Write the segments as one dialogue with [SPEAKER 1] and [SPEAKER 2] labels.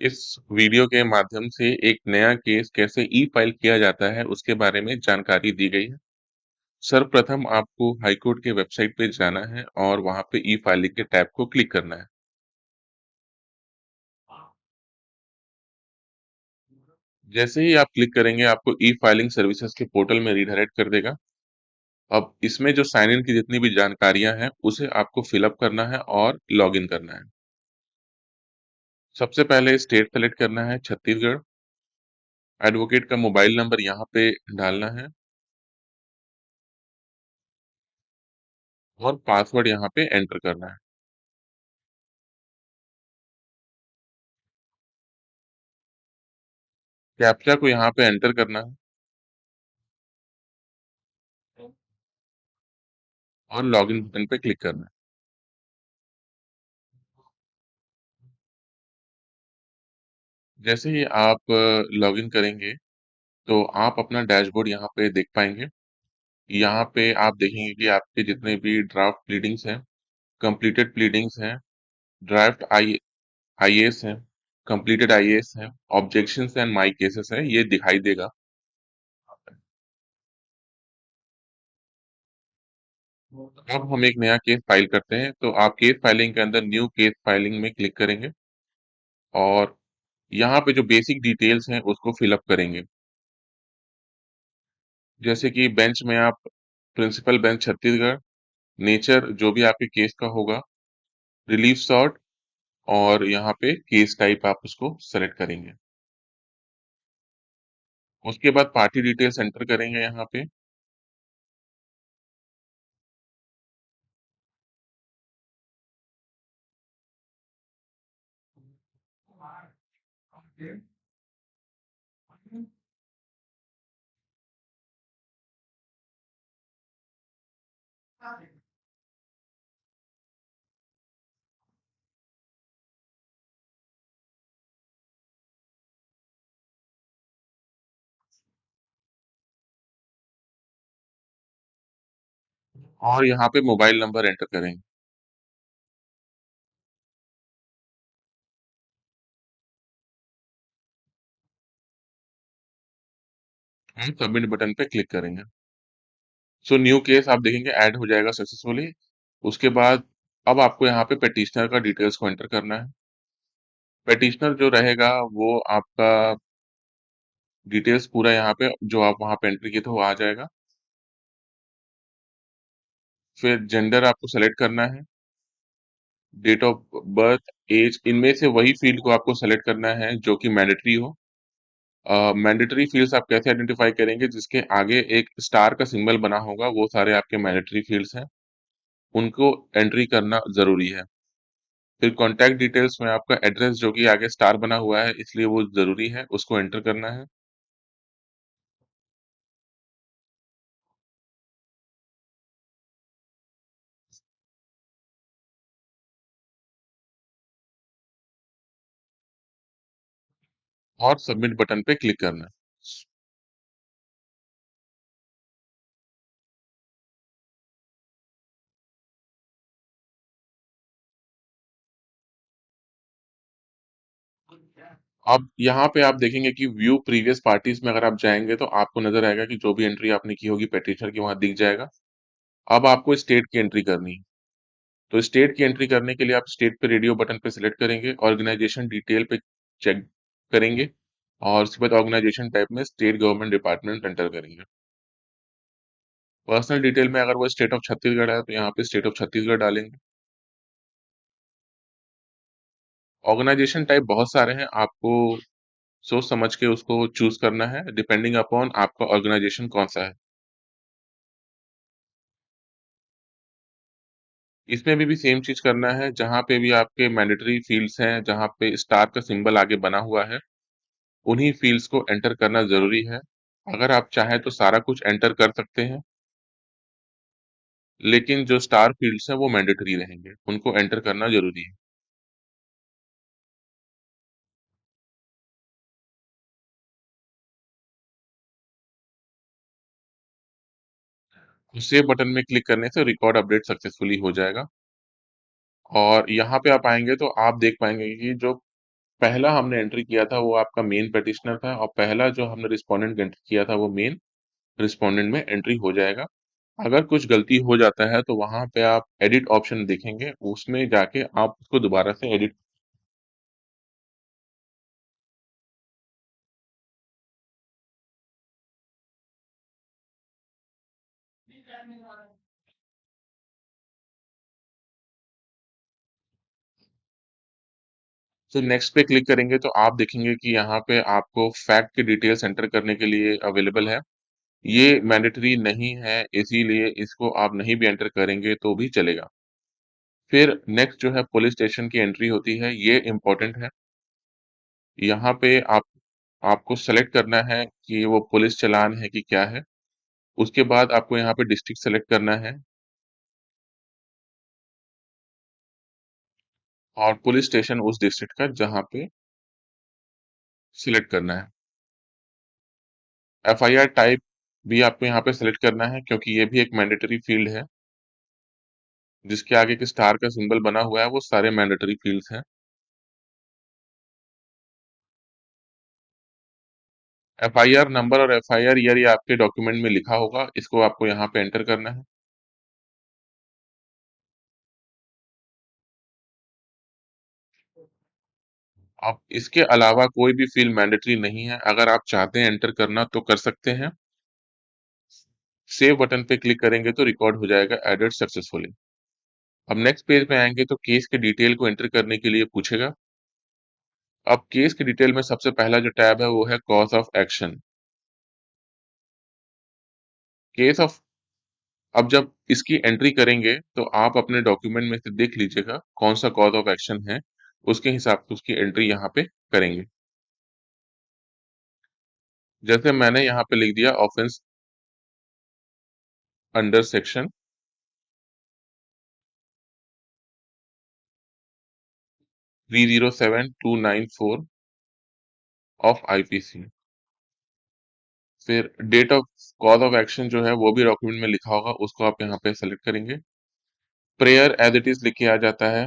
[SPEAKER 1] इस वीडियो के माध्यम से एक नया केस कैसे ई फाइल किया जाता है उसके बारे में जानकारी दी गई है। सर्वप्रथम आपको हाईकोर्ट के वेबसाइट पे जाना है और वहां पे ई फाइलिंग के टैब को क्लिक करना है। जैसे ही आप क्लिक करेंगे आपको ई फाइलिंग सर्विसेज के पोर्टल में रिडायरेक्ट कर देगा। अब इसमें जो साइन इन की जितनी भी जानकारियां हैं उसे आपको फिलअप करना है और लॉग इन करना है। सबसे पहले स्टेट सेलेक्ट करना है छत्तीसगढ़। एडवोकेट का मोबाइल नंबर यहाँ पे डालना है और पासवर्ड यहाँ पे एंटर करना है। कैप्चा को यहाँ पे एंटर करना है और लॉगिन बटन पे क्लिक करना है। जैसे ही आप लॉगिन करेंगे तो आप अपना डैशबोर्ड यहाँ पे देख पाएंगे। यहाँ पे आप देखेंगे कि आपके जितने भी ड्राफ्ट प्लीडिंग्स हैं, कंप्लीटेड प्लीडिंग्स हैं, ड्राफ्ट आईएएस हैं, कंप्लीटेड आईएएस हैं, ऑब्जेक्शंस एंड माई केसेस हैं, ये दिखाई देगा। अब हम एक नया केस फाइल करते हैं तो आप केस फाइलिंग के अंदर न्यू केस फाइलिंग में क्लिक करेंगे और यहाँ पे जो बेसिक डिटेल्स हैं उसको फिलअप करेंगे। जैसे कि बेंच में आप प्रिंसिपल बेंच छत्तीसगढ़, नेचर जो भी आपके केस का होगा, रिलीफ सॉर्ट और यहाँ पे केस टाइप आप उसको सेलेक्ट करेंगे। उसके बाद पार्टी डिटेल्स एंटर करेंगे यहाँ पे। और यहाँ पे मोबाइल नंबर एंटर करेंगे। हम सबमिट बटन पे क्लिक करेंगे। सो न्यू केस आप देखेंगे ऐड हो जाएगा सक्सेसफुली। उसके बाद अब आपको यहाँ पे पेटिशनर का डिटेल्स को एंटर करना है। पेटिशनर जो रहेगा वो आपका डिटेल्स पूरा यहाँ पे जो आप वहाँ पे एंटर किए थे वो आ जाएगा। फिर जेंडर आपको सेलेक्ट करना है, डेट ऑफ बर्थ, एज, इनमें से वही फील्ड को आपको सेलेक्ट करना है जो कि मैंडेटरी हो। मैंडेटरी फील्ड्स आप कैसे आइडेंटिफाई करेंगे? जिसके आगे एक स्टार का सिंबल बना होगा वो सारे आपके मैंडेटरी फील्ड्स हैं, उनको एंट्री करना जरूरी है। फिर कॉन्टैक्ट डिटेल्स में आपका एड्रेस जो कि आगे स्टार बना हुआ है इसलिए वो जरूरी है, उसको एंटर करना है। और सबमिट बटन पे क्लिक करना है। अब यहाँ पे आप देखेंगे कि व्यू प्रीवियस पार्टीज में अगर आप जाएंगे तो आपको नजर आएगा कि जो भी एंट्री आपने की होगी पेटिशनर की वहां दिख जाएगा। अब आपको स्टेट की एंट्री करनी है। तो स्टेट की एंट्री करने के लिए आप स्टेट पे रेडियो बटन पे सिलेक्ट करेंगे, ऑर्गेनाइजेशन डिटेल पे चेक करेंगे और उसके बाद ऑर्गेनाइजेशन टाइप में स्टेट गवर्नमेंट डिपार्टमेंट एंटर करेंगे। पर्सनल डिटेल में अगर वो स्टेट ऑफ छत्तीसगढ़ है तो यहाँ पे स्टेट ऑफ छत्तीसगढ़ डालेंगे। ऑर्गेनाइजेशन टाइप बहुत सारे हैं, आपको सोच समझ के उसको चूज करना है डिपेंडिंग अपॉन आपका ऑर्गेनाइजेशन कौन सा है। इसमें भी सेम चीज करना है, जहां पे भी आपके मैंडेटरी फील्ड्स हैं जहां पे स्टार का सिंबल आगे बना हुआ है उन्हीं फील्ड्स को एंटर करना जरूरी है। अगर आप चाहें तो सारा कुछ एंटर कर सकते हैं, लेकिन जो स्टार फील्ड्स हैं वो मैंडेटरी रहेंगे, उनको एंटर करना जरूरी है। सेव बटन में क्लिक करने से रिकॉर्ड अपडेट सक्सेसफुली हो जाएगा। और यहाँ पे आप आएंगे तो आप देख पाएंगे कि जो पहला हमने एंट्री किया था वो आपका मेन पेटिशनर था, और पहला जो हमने रिस्पोंडेंट एंट्री किया था वो मेन रिस्पोंडेंट में एंट्री हो जाएगा। अगर कुछ गलती हो जाता है तो वहां पे आप एडिट ऑप्शन देखेंगे, उसमें जाके आप उसको दोबारा से एडिट। तो नेक्स्ट पे क्लिक करेंगे तो आप देखेंगे कि यहाँ पे आपको फैक्ट की डिटेल्स एंटर करने के लिए अवेलेबल है। ये मैंडेटरी नहीं है, इसीलिए इसको आप नहीं भी एंटर करेंगे तो भी चलेगा। फिर नेक्स्ट जो है पुलिस स्टेशन की एंट्री होती है, ये इम्पोर्टेंट है। यहाँ पे आपको सेलेक्ट करना है कि वो पुलिस चालान है कि क्या है। उसके बाद आपको यहाँ पे डिस्ट्रिक्ट सेलेक्ट करना है और पुलिस स्टेशन उस डिस्ट्रिक्ट का जहाँ पे सिलेक्ट करना है। एफआईआर टाइप भी आपको यहाँ पे सेलेक्ट करना है, क्योंकि ये भी एक मैंडेटरी फील्ड है। जिसके आगे एक स्टार का सिंबल बना हुआ है वो सारे मैंडेटरी फील्ड्स हैं। एफआईआर नंबर और एफआईआर ईयर ये आपके डॉक्यूमेंट में लिखा होगा, इसको आपको यहाँ पे एंटर करना है। अब इसके अलावा कोई भी फील्ड मैंडेटरी नहीं है, अगर आप चाहते हैं एंटर करना तो कर सकते हैं। सेव बटन पे क्लिक करेंगे तो रिकॉर्ड हो जाएगा एडेड सक्सेसफुली। अब नेक्स्ट पेज पे आएंगे तो केस के डिटेल को एंटर करने के लिए पूछेगा। अब केस के डिटेल में सबसे पहला जो टैब है वो है cause of action. Case of अब जब इसकी एंट्री करेंगे तो आप अपने डॉक्यूमेंट में से देख लीजिएगा कौन सा कॉज ऑफ एक्शन है, उसके हिसाब से उसकी एंट्री यहाँ पे करेंगे। जैसे मैंने यहाँ पे लिख दिया offence under section 307294 of IPC. फिर date of cause of action जो है वो भी डॉक्यूमेंट में लिखा होगा, उसको आप यहाँ पे सेलेक्ट करेंगे। प्रेयर एज इट इज लिख के आ जाता है।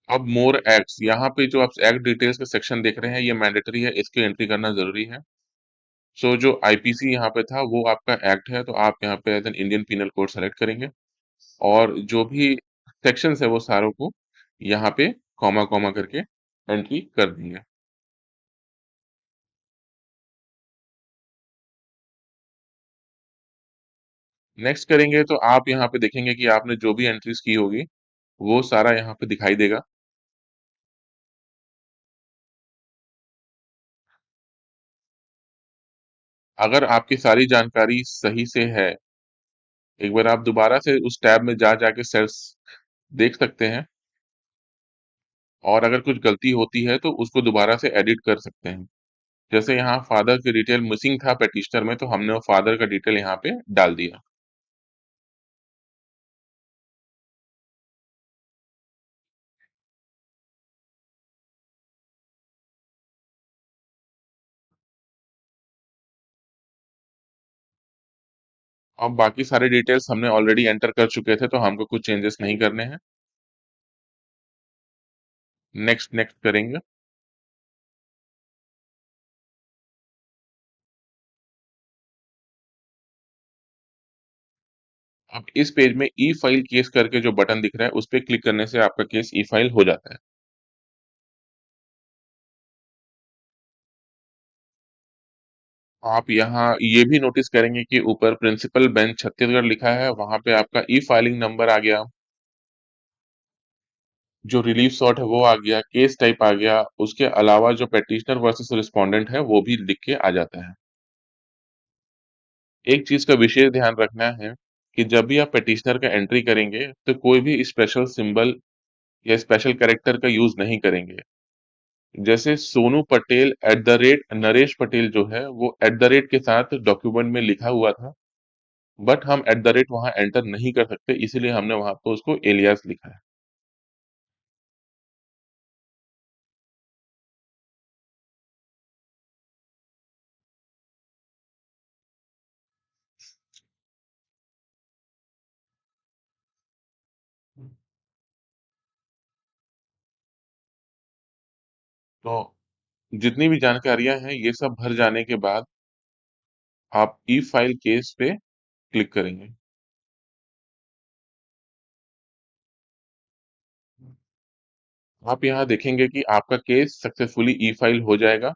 [SPEAKER 1] अब मोर एक्ट्स, यहाँ पे जो आप एक्ट डिटेल्स का सेक्शन देख रहे हैं ये मैंडेटरी है, इसकी एंट्री करना जरूरी है। सो जो आईपीसी यहाँ पे था वो आपका एक्ट है, तो आप यहाँ पे as an Indian penal code select करेंगे और जो भी सेक्शंस है वो सारों को यहाँ पे कॉमा कॉमा करके एंट्री कर देंगे। नेक्स्ट करेंगे तो आप यहाँ पे देखेंगे कि आपने जो भी एंट्रीज की होगी वो सारा यहाँ पे दिखाई देगा। अगर आपकी सारी जानकारी सही से है, एक बार आप दोबारा से उस टैब में जा जाके सेल्स देख सकते हैं, और अगर कुछ गलती होती है तो उसको दोबारा से एडिट कर सकते हैं। जैसे यहाँ फादर की डिटेल मिसिंग था पेटिशनर में, तो हमने वो फादर का डिटेल यहाँ पे डाल दिया। अब बाकी सारे डिटेल्स हमने ऑलरेडी एंटर कर चुके थे, तो हमको कुछ चेंजेस नहीं करने हैं। नेक्स्ट नेक्स्ट करेंगे। अब इस पेज में ई फाइल केस करके जो बटन दिख रहा है उस पर क्लिक करने से आपका केस ई फाइल हो जाता है। आप यहाँ ये भी नोटिस करेंगे कि ऊपर प्रिंसिपल बेंच छत्तीसगढ़ लिखा है, वहां पे आपका ई फाइलिंग नंबर आ गया, जो रिलीफ सॉर्ट है वो आ गया, केस टाइप आ गया, उसके अलावा जो पेटिशनर वर्सेस रिस्पोंडेंट है वो भी लिख के आ जाता है। एक चीज का विशेष ध्यान रखना है कि जब भी आप पेटिशनर का एंट्री करेंगे तो कोई भी स्पेशल सिंबल या स्पेशल कैरेक्टर का यूज नहीं करेंगे। जैसे Sonu Patel at the rate Naresh Patel जो है वो एट द रेट के साथ डॉक्यूमेंट में लिखा हुआ था, बट हम एट द रेट वहां एंटर नहीं कर सकते, इसीलिए हमने वहां पर उसको एलियास लिखा है। तो जितनी भी जानकारियां हैं ये सब भर जाने के बाद आप ई फाइल केस पे क्लिक करेंगे। आप यहाँ देखेंगे कि आपका केस सक्सेसफुली ई फाइल हो जाएगा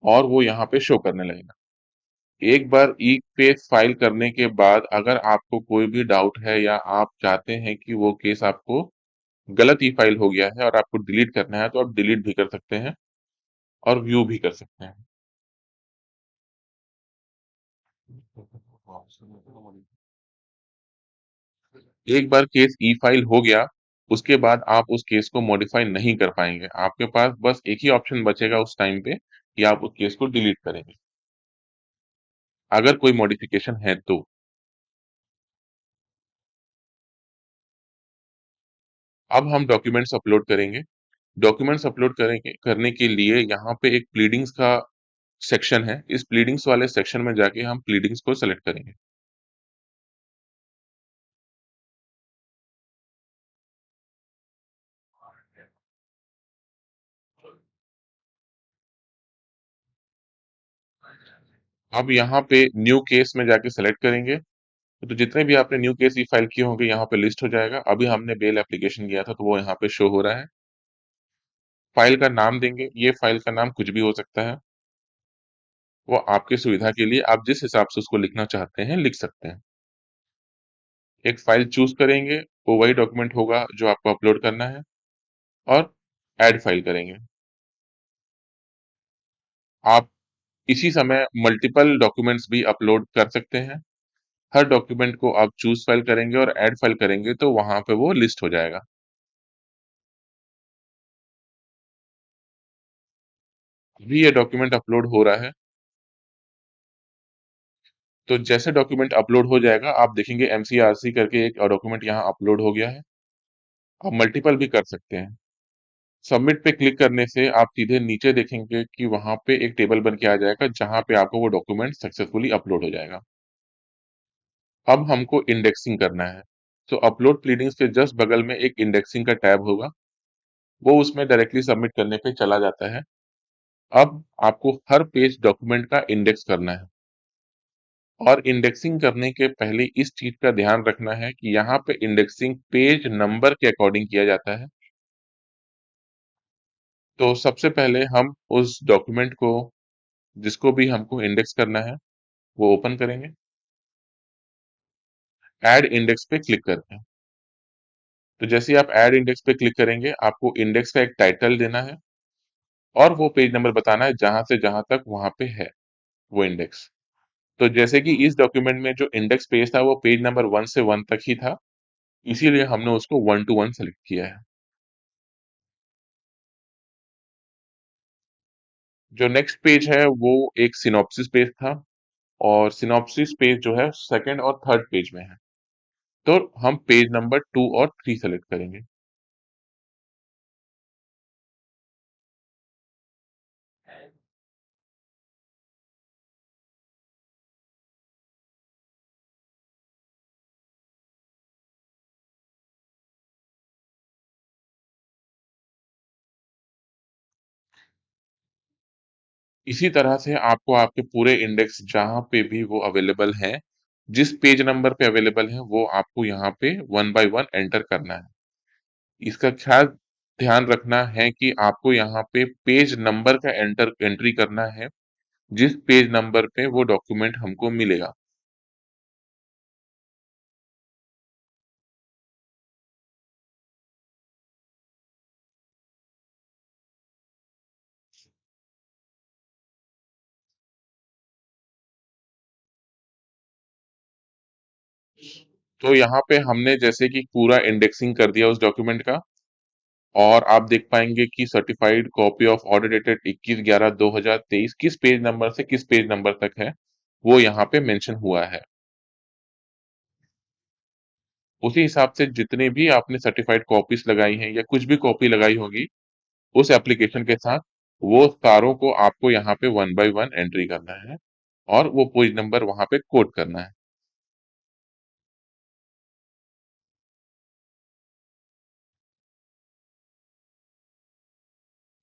[SPEAKER 1] और वो यहाँ पे शो करने लगेगा। एक बार ई पे फाइल करने के बाद अगर आपको कोई भी डाउट है या आप चाहते हैं कि वो केस आपको गलत ई फाइल हो गया है और आपको डिलीट करना है तो आप डिलीट भी कर सकते हैं और व्यू भी कर सकते हैं। एक बार केस ई फाइल हो गया उसके बाद आप उस केस को मॉडिफाई नहीं कर पाएंगे। आपके पास बस एक ही ऑप्शन बचेगा उस टाइम पे कि आप उस केस को डिलीट करेंगे अगर कोई मॉडिफिकेशन है तो। अब हम डॉक्यूमेंट्स अपलोड करेंगे। डॉक्यूमेंट्स अपलोड करेंगे करने के लिए यहाँ पे एक प्लीडिंग्स का सेक्शन है। इस प्लीडिंग्स वाले सेक्शन में जाके हम प्लीडिंग्स को सेलेक्ट करेंगे। अब यहाँ पे न्यू केस में जाके सेलेक्ट करेंगे तो जितने भी आपने न्यू केस ई फाइल किए होंगे यहाँ पे लिस्ट हो जाएगा। अभी हमने बेल एप्लीकेशन किया था तो वो यहाँ पे शो हो रहा है। फाइल का नाम देंगे। ये फाइल का नाम कुछ भी हो सकता है। वो आपकी सुविधा के लिए आप जिस हिसाब से उसको लिखना चाहते हैं लिख सकते हैं। एक फाइल चूज करेंगे। वो वही डॉक्यूमेंट होगा जो आपको अपलोड करना है और ऐड फाइल करेंगे। आप इसी समय मल्टीपल डॉक्यूमेंट्स भी अपलोड कर सकते हैं। हर डॉक्यूमेंट को आप चूज फाइल करेंगे और ऐड फाइल करेंगे तो वहां पे वो लिस्ट हो जाएगा। अभी ये डॉक्यूमेंट अपलोड हो रहा है। तो जैसे डॉक्यूमेंट अपलोड हो जाएगा आप देखेंगे एमसीआरसी करके एक डॉक्यूमेंट यहाँ अपलोड हो गया है। आप मल्टीपल भी कर सकते हैं। सबमिट पे क्लिक करने से आप सीधे नीचे देखेंगे कि वहां पे एक टेबल बन के आ जाएगा जहां पे आपको वो डॉक्यूमेंट सक्सेसफुली अपलोड हो जाएगा। अब हमको इंडेक्सिंग करना है। तो अपलोड प्लीडिंग्स के जस्ट बगल में एक इंडेक्सिंग का टैब होगा। वो उसमें डायरेक्टली सबमिट करने पे चला जाता है। अब आपको हर पेज डॉक्यूमेंट का इंडेक्स करना है और इंडेक्सिंग करने के पहले इस चीज का ध्यान रखना है कि यहाँ पे इंडेक्सिंग पेज नंबर के अकॉर्डिंग किया जाता है। तो सबसे पहले हम उस डॉक्यूमेंट को जिसको भी हमको इंडेक्स करना है वो ओपन करेंगे। ऐड इंडेक्स पे क्लिक करते हैं। तो जैसे ही आप ऐड इंडेक्स पे क्लिक करेंगे आपको इंडेक्स का एक टाइटल देना है और वो पेज नंबर बताना है जहां से जहां तक वहां पे है वो इंडेक्स। तो जैसे कि इस डॉक्यूमेंट में जो इंडेक्स पेज था वो पेज नंबर 1 से 1 तक ही था, इसीलिए हमने उसको 1 to 1 सेलेक्ट किया है। जो नेक्स्ट पेज है वो एक सिनॉप्सिस पेज था और सिनॉप्सिस पेज जो है सेकंड और थर्ड पेज में है। तो हम पेज नंबर 2 और 3 सेलेक्ट करेंगे। इसी तरह से आपको आपके पूरे इंडेक्स जहां पे भी वो अवेलेबल हैं, जिस पेज नंबर पे अवेलेबल है वो आपको यहाँ पे 1 by 1 एंटर करना है। इसका ख्याल ध्यान रखना है कि आपको यहाँ पे पेज नंबर का एंट्री करना है जिस पेज नंबर पे वो डॉक्यूमेंट हमको मिलेगा। तो यहाँ पे हमने जैसे कि पूरा इंडेक्सिंग कर दिया उस डॉक्यूमेंट का और आप देख पाएंगे कि certified copy of order dated 21/11/2023 किस पेज नंबर से किस पेज नंबर तक है वो यहाँ पे मेंशन हुआ है। उसी हिसाब से जितने भी आपने सर्टिफाइड कॉपीज लगाई हैं या कुछ भी कॉपी लगाई होगी उस एप्लीकेशन के साथ वो सारों को आपको यहाँ पे 1 by 1 एंट्री करना है और वो पेज नंबर वहां पे कोड करना है।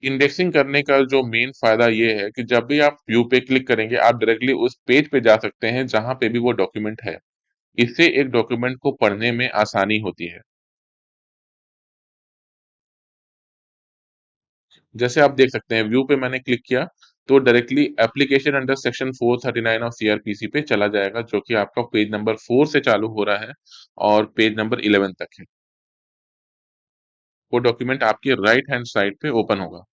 [SPEAKER 1] इंडेक्सिंग करने का जो मेन फायदा ये है कि जब भी आप व्यू पे क्लिक करेंगे आप डायरेक्टली उस पेज पे जा सकते हैं जहां पे भी वो डॉक्यूमेंट है। इससे एक डॉक्यूमेंट को पढ़ने में आसानी होती है। जैसे आप देख सकते हैं व्यू पे मैंने क्लिक किया तो directly application under section 439 of CrPC पे चला जाएगा जो कि आपका पेज नंबर 4 से चालू हो रहा है और पेज नंबर 11 तक है। वो डॉक्यूमेंट आपके राइट हैंड साइड पे ओपन होगा।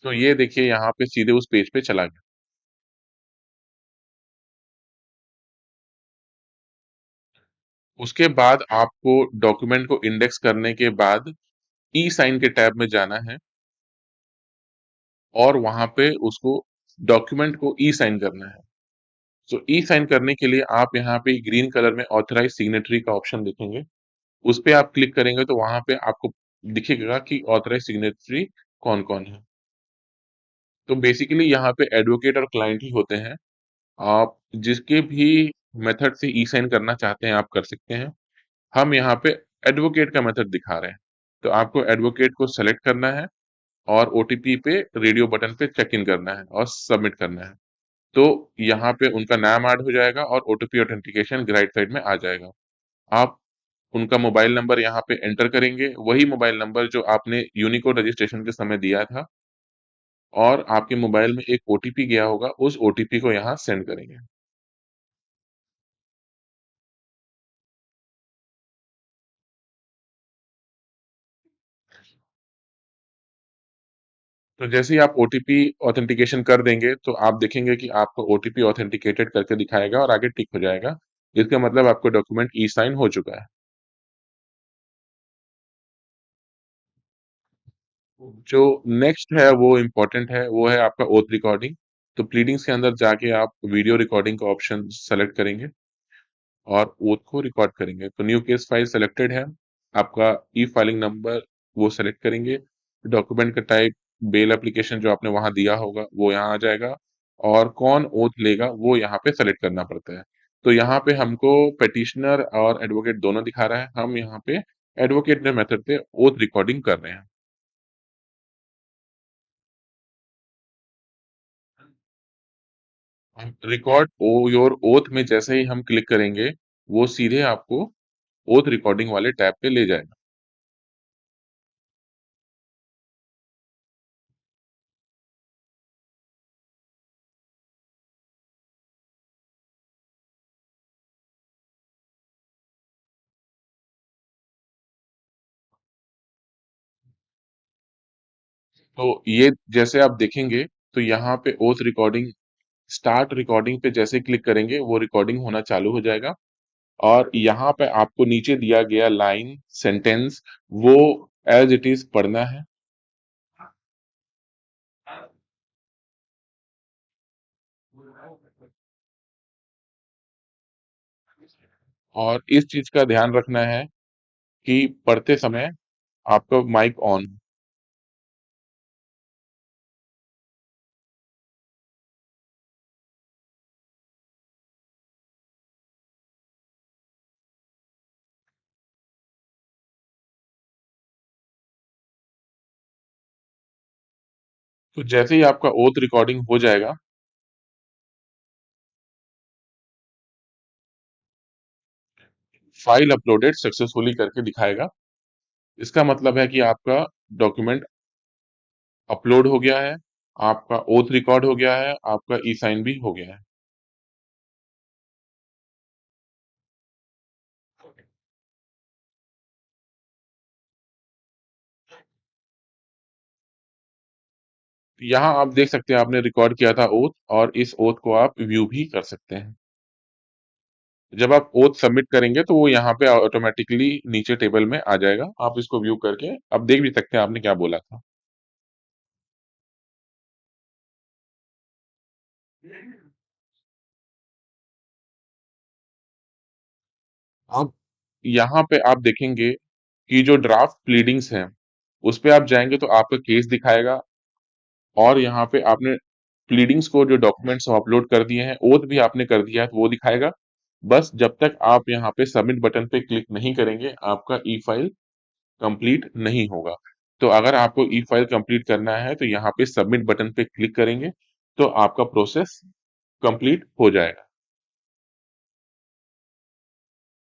[SPEAKER 1] तो ये देखिए यहाँ पे सीधे उस पेज पे चला गया। उसके बाद आपको डॉक्यूमेंट को इंडेक्स करने के बाद ई साइन के टैब में जाना है और वहां पे उसको डॉक्यूमेंट को ई साइन करना है। तो ई साइन करने के लिए आप यहाँ पे ग्रीन कलर में ऑथराइज सिग्नेटरी का ऑप्शन देखेंगे। उस पे आप क्लिक करेंगे तो वहां पे आपको दिखेगा कि ऑथराइज सिग्नेटरी कौन कौन है। तो बेसिकली यहाँ पे एडवोकेट और क्लाइंट ही होते हैं। आप जिसके भी मेथड से ई साइन करना चाहते हैं आप कर सकते हैं। हम यहाँ पे एडवोकेट का मेथड दिखा रहे हैं। तो आपको एडवोकेट को सेलेक्ट करना है और ओटीपी पे रेडियो बटन पे चेक इन करना है और सबमिट करना है। तो यहाँ पे उनका नाम ऐड हो जाएगा और ओटीपी ऑथेंटिकेशन राइट साइड में आ जाएगा। आप उनका मोबाइल नंबर यहाँ पे एंटर करेंगे, वही मोबाइल नंबर जो आपने यूनिकोड रजिस्ट्रेशन के समय दिया था और आपके मोबाइल में एक ओटीपी गया होगा, उस ओटीपी को यहाँ सेंड करेंगे। तो जैसे ही आप ओटीपी ऑथेंटिकेशन कर देंगे, तो आप देखेंगे कि आपको ओटीपी ऑथेंटिकेटेड करके दिखाएगा और आगे टिक हो जाएगा। इसका मतलब आपका डॉक्यूमेंट ई साइन हो चुका है। जो नेक्स्ट है वो इम्पोर्टेंट है, वो है आपका ओथ रिकॉर्डिंग। तो प्लीडिंग्स के अंदर जाके आप वीडियो रिकॉर्डिंग का ऑप्शन सेलेक्ट करेंगे और ओथ को रिकॉर्ड करेंगे। तो न्यू केस फाइल सेलेक्टेड है, आपका ई फाइलिंग नंबर वो सेलेक्ट करेंगे, डॉक्यूमेंट का टाइप बेल एप्लीकेशन जो आपने वहां दिया होगा वो यहाँ आ जाएगा और कौन ओथ लेगा वो यहाँ पे सेलेक्ट करना पड़ता है। तो यहाँ पे हमको पेटिशनर और एडवोकेट दोनों दिखा रहा है, हम यहाँ पे एडवोकेट ने मेथड से ओथ रिकॉर्डिंग कर रहे हैं। रिकॉर्ड ओ योर ओथ में जैसे ही हम क्लिक करेंगे वो सीधे आपको ओथ रिकॉर्डिंग वाले टैब पे ले जाएगा। तो ये जैसे आप देखेंगे तो यहाँ पे ओथ रिकॉर्डिंग स्टार्ट रिकॉर्डिंग पे जैसे क्लिक करेंगे वो रिकॉर्डिंग होना चालू हो जाएगा और यहाँ पे आपको नीचे दिया गया लाइन सेंटेंस वो एज इट इज पढ़ना है। और इस चीज का ध्यान रखना है कि पढ़ते समय आपका माइक ऑन। तो जैसे ही आपका ओथ रिकॉर्डिंग हो जाएगा, फाइल अपलोडेड सक्सेसफुली करके दिखाएगा। इसका मतलब है कि आपका डॉक्यूमेंट अपलोड हो गया है, आपका ओथ रिकॉर्ड हो गया है, आपका ई साइन भी हो गया है। यहाँ आप देख सकते हैं आपने रिकॉर्ड किया था ओथ और इस ओथ को आप व्यू भी कर सकते हैं। जब आप ओथ सबमिट करेंगे तो वो यहाँ पे ऑटोमेटिकली नीचे टेबल में आ जाएगा, आप इसको व्यू करके अब देख भी सकते हैं आपने क्या बोला था। अब यहाँ पे आप देखेंगे कि जो ड्राफ्ट प्लीडिंग्स हैं उस पे आप जाएंगे तो आपका केस दिखाएगा और यहाँ पे आपने प्लीडिंग्स को जो डॉक्यूमेंट्स हम अपलोड कर दिए हैं, ओथ भी आपने कर दिया है तो वो दिखाएगा। बस जब तक आप यहाँ पे सबमिट बटन पे क्लिक नहीं करेंगे, आपका ई-फाइल कंप्लीट नहीं होगा। तो अगर आपको ई-फाइल कंप्लीट करना है तो यहाँ पे सबमिट बटन पे क्लिक करेंगे, तो आपका प्रोसेस कंप्लीट हो जाएगा।